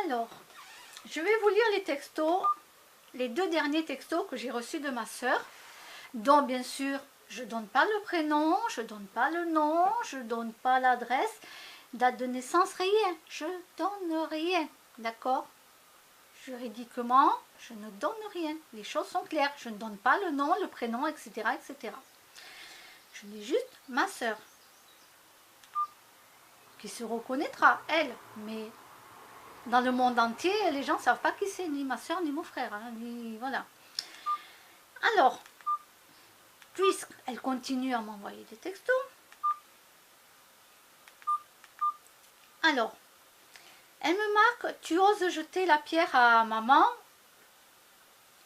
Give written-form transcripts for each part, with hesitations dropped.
Alors, je vais vous lire les textos, les deux derniers textos que j'ai reçus de ma sœur, dont bien sûr, je ne donne pas le prénom, je ne donne pas le nom, je ne donne pas l'adresse, date de naissance, rien. Je donne rien, d'accord? Juridiquement, je ne donne rien. Les choses sont claires. Je ne donne pas le nom, le prénom, etc., etc. Je dis juste ma sœur, qui se reconnaîtra, elle, mais dans le monde entier, les gens ne savent pas qui c'est, ni ma soeur, ni mon frère. Hein, ni, voilà. Alors, puisqu'elle continue à m'envoyer des textos, alors, elle me marque, tu oses jeter la pierre à maman,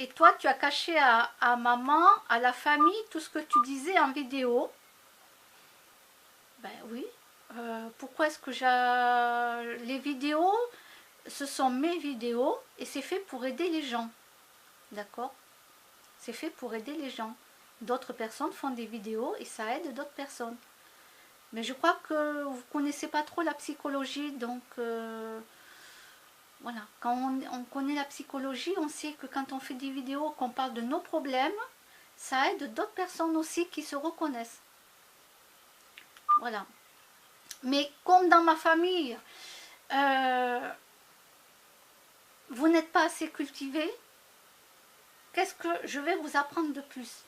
et toi, tu as caché à maman, à la famille, tout ce que tu disais en vidéo. Ben oui. Pourquoi est-ce que j'ai... Les vidéos, ce sont mes vidéos, et c'est fait pour aider les gens. D'accord? C'est fait pour aider les gens. D'autres personnes font des vidéos et ça aide d'autres personnes. Mais je crois que vous ne connaissez pas trop la psychologie, donc voilà. Quand on connaît la psychologie, on sait que quand on fait des vidéos, qu'on parle de nos problèmes, ça aide d'autres personnes aussi qui se reconnaissent. Voilà. Mais comme dans ma famille, vous n'êtes pas assez cultivé, qu'est-ce que je vais vous apprendre de plus?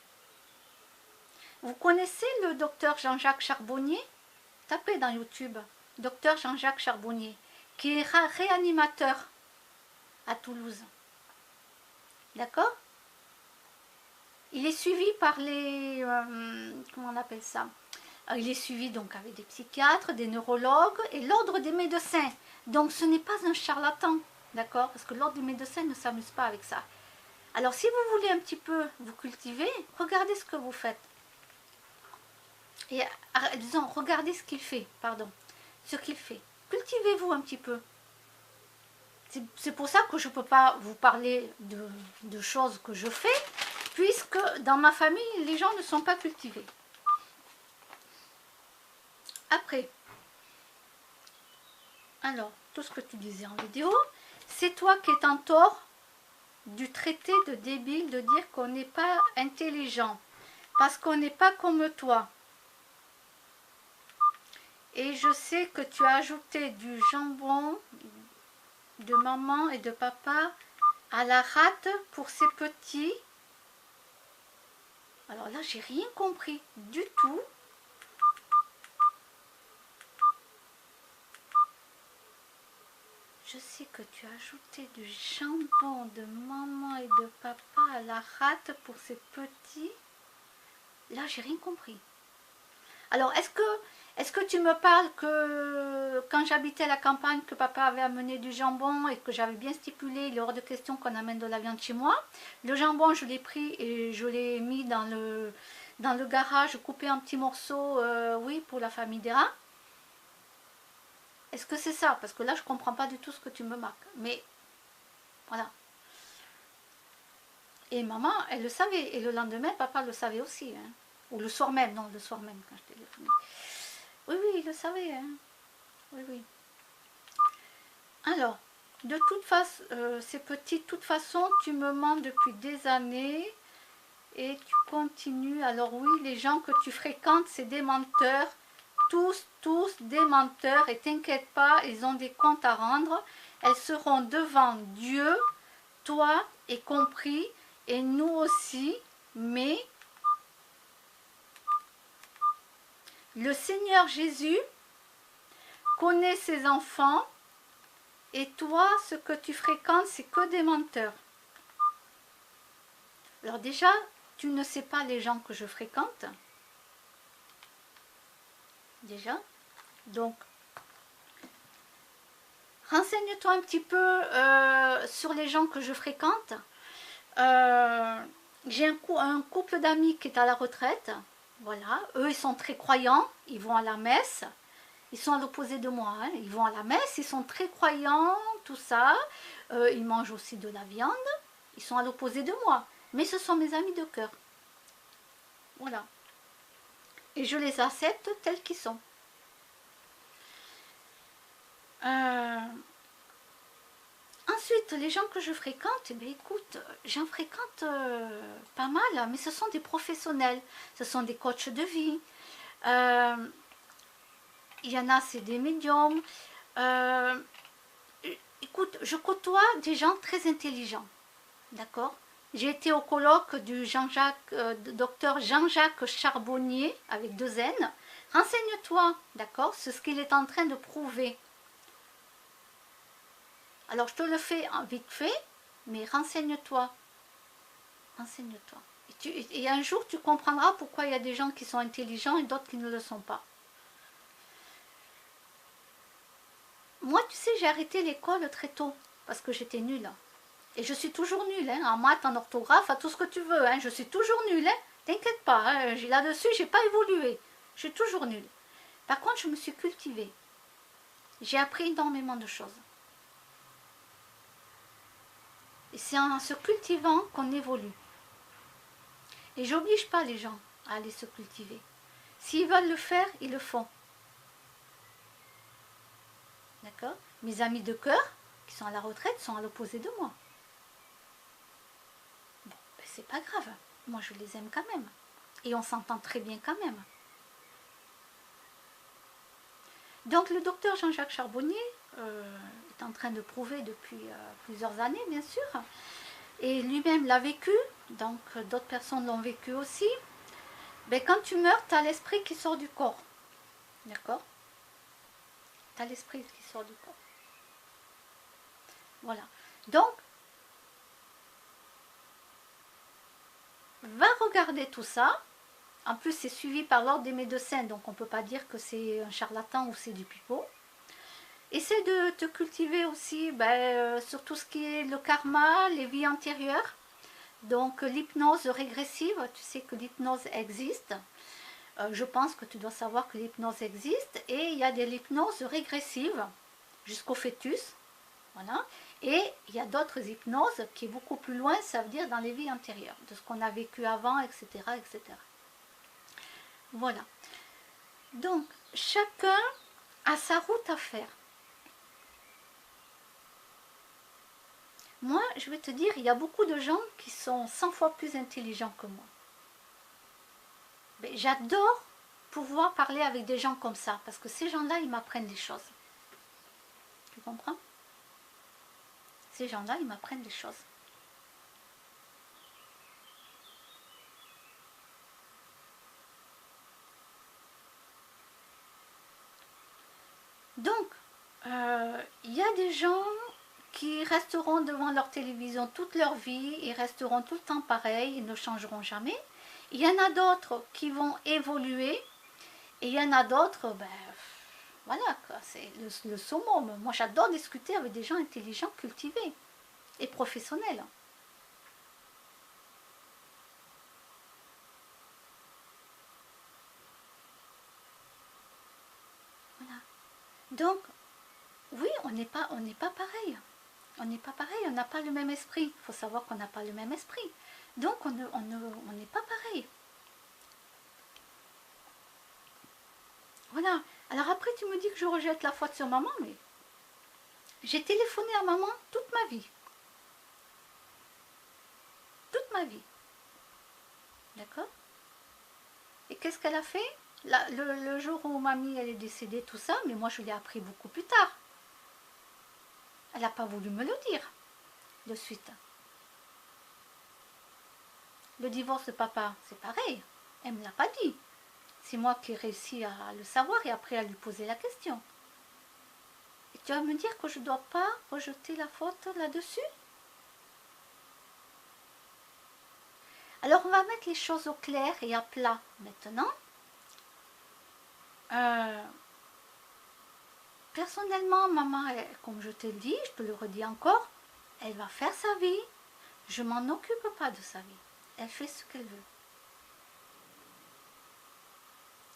Vous connaissez le docteur Jean-Jacques Charbonnier? Tapez dans YouTube, docteur Jean-Jacques Charbonnier, qui est réanimateur à Toulouse. D'accord? Il est suivi par les... comment on appelle ça? Il est suivi donc avec des psychiatres, des neurologues et l'ordre des médecins. Donc ce n'est pas un charlatan, d'accord? Parce que l'ordre des médecins ne s'amuse pas avec ça. Alors si vous voulez un petit peu vous cultiver, regardez ce que vous faites. Et disons, regardez ce qu'il fait, pardon. Ce qu'il fait. Cultivez-vous un petit peu. C'est pour ça que je ne peux pas vous parler de choses que je fais, puisque dans ma famille, les gens ne sont pas cultivés. Après, alors, tout ce que tu disais en vidéo, c'est toi qui es en tort du traité de débile de dire qu'on n'est pas intelligent, parce qu'on n'est pas comme toi. Et je sais que tu as ajouté du jambon de maman et de papa à la rate pour ces petits. Alors là, j'ai rien compris du tout. Je sais que tu as ajouté du jambon de maman et de papa à la rate pour ces petits. Là, j'ai rien compris. Alors, est-ce que tu me parles que quand j'habitais à la campagne, que papa avait amené du jambon et que j'avais bien stipulé, il est hors de question qu'on amène de la viande chez moi. Le jambon, je l'ai pris et je l'ai mis dans le garage, coupé en petits morceaux, oui, pour la famille d'Era. Est-ce que c'est ça? Parce que là, je ne comprends pas du tout ce que tu me marques. Mais, voilà. Et maman, elle le savait. Et le lendemain, papa le savait aussi. Hein. Ou le soir même, non, le soir même, quand je téléphonais. Oui, oui, il le savait. Hein. Oui, oui. Alors, de toute façon, ces petits, de toute façon, tu me mens depuis des années et tu continues. Alors oui, les gens que tu fréquentes, c'est des menteurs. Tous des menteurs. Et t'inquiète pas, ils ont des comptes à rendre. Elles seront devant Dieu, toi et compris, et nous aussi. Mais le Seigneur Jésus connaît ses enfants. Et toi, ce que tu fréquentes, c'est que des menteurs. Alors déjà, tu ne sais pas les gens que je fréquente. Déjà. Donc, renseigne-toi un petit peu sur les gens que je fréquente. J'ai un couple d'amis qui est à la retraite. Voilà. Eux, ils sont très croyants. Ils vont à la messe. Ils sont à l'opposé de moi. Hein. Ils vont à la messe. Ils sont très croyants. Tout ça. Ils mangent aussi de la viande. Ils sont à l'opposé de moi. Mais ce sont mes amis de cœur. Voilà. Et je les accepte tels qu'ils sont. Ensuite, les gens que je fréquente, eh bien, écoute, j'en fréquente pas mal, mais ce sont des professionnels, ce sont des coachs de vie. Il y en a, c'est des médiums. Euh, écoute, je côtoie des gens très intelligents, d'accord? J'ai été au colloque du docteur Jean-Jacques Charbonnier, avec 2 N. Renseigne-toi, d'accord? C'est ce qu'il est en train de prouver. Alors, je te le fais vite fait, mais renseigne-toi. Renseigne-toi. Et un jour, tu comprendras pourquoi il y a des gens qui sont intelligents et d'autres qui ne le sont pas. Moi, tu sais, j'ai arrêté l'école très tôt, parce que j'étais nulle. Et je suis toujours nulle, hein, en maths, en orthographe, à tout ce que tu veux. Hein, je suis toujours nulle, hein, t'inquiète pas. Hein, là-dessus, j'ai pas évolué. Je suis toujours nulle. Par contre, je me suis cultivée. J'ai appris énormément de choses. Et c'est en se cultivant qu'on évolue. Et j'oblige pas les gens à aller se cultiver. S'ils veulent le faire, ils le font. D'accord? Mes amis de cœur, qui sont à la retraite, sont à l'opposé de moi. Bon, ben c'est pas grave. Moi, je les aime quand même. Et on s'entend très bien quand même. Donc, le docteur Jean-Jacques Charbonnier est en train de prouver depuis plusieurs années, bien sûr. Et lui-même l'a vécu. Donc, d'autres personnes l'ont vécu aussi. Ben, quand tu meurs, tu as l'esprit qui sort du corps. D'accord? Tu as l'esprit qui sort du corps. Voilà. Donc, va regarder tout ça. En plus, c'est suivi par l'ordre des médecins, donc on ne peut pas dire que c'est un charlatan ou c'est du pipeau. Essaie de te cultiver aussi sur tout ce qui est le karma, les vies antérieures. Donc l'hypnose régressive, tu sais que l'hypnose existe. Je pense que tu dois savoir que l'hypnose existe. Et il y a de l'hypnose régressive jusqu'au fœtus. Voilà. Et il y a d'autres hypnoses qui est beaucoup plus loin, ça veut dire dans les vies antérieures, de ce qu'on a vécu avant, etc., etc. Voilà. Donc, chacun a sa route à faire. Moi, je vais te dire, il y a beaucoup de gens qui sont 100 fois plus intelligents que moi. Mais j'adore pouvoir parler avec des gens comme ça, parce que ces gens-là, ils m'apprennent des choses. Tu comprends? Ces gens-là, ils m'apprennent des choses. Donc, il y a des gens qui resteront devant leur télévision toute leur vie, ils resteront tout le temps pareils, ils ne changeront jamais. Il y en a d'autres qui vont évoluer, et il y en a d'autres, voilà, c'est le summum. Moi, j'adore discuter avec des gens intelligents, cultivés et professionnels. Voilà. Donc, oui, on n'est pas pareil. On n'est pas pareil, on n'a pas le même esprit. Il faut savoir qu'on n'a pas le même esprit. Donc, on n'est pas pareil. Voilà. Alors après, tu me dis que je rejette la faute sur maman, mais j'ai téléphoné à maman toute ma vie. Toute ma vie. D'accord? Et qu'est-ce qu'elle a fait? Le jour où mamie elle est décédée, tout ça, mais moi je l'ai appris beaucoup plus tard. Elle n'a pas voulu me le dire de suite. Le divorce de papa, c'est pareil. Elle ne me l'a pas dit. C'est moi qui ai réussi à le savoir et après à lui poser la question. Et tu vas me dire que je ne dois pas rejeter la faute là-dessus? Alors on va mettre les choses au clair et à plat maintenant. Personnellement, maman, comme je te le dis, je te le redis encore, elle va faire sa vie. Je ne m'en occupe pas de sa vie. Elle fait ce qu'elle veut.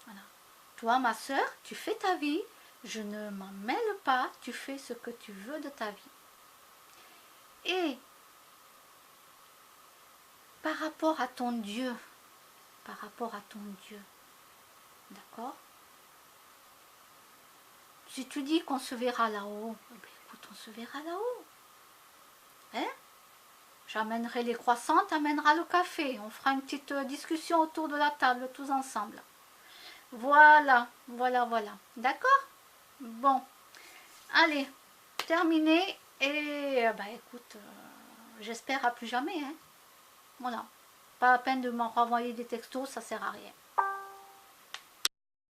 Voilà. Toi, ma soeur, tu fais ta vie. Je ne m'en mêle pas. Tu fais ce que tu veux de ta vie. Et par rapport à ton Dieu, d'accord? Si tu dis qu'on se verra là-haut, écoute, on se verra là-haut. Hein? J'amènerai les croissants, tu amèneras le café. On fera une petite discussion autour de la table, tous ensemble. Voilà, voilà, voilà. D'accord? Bon, allez, terminé. Et bah écoute, j'espère à plus jamais. Hein. Voilà. Pas la peine de m'en renvoyer des textos, ça sert à rien.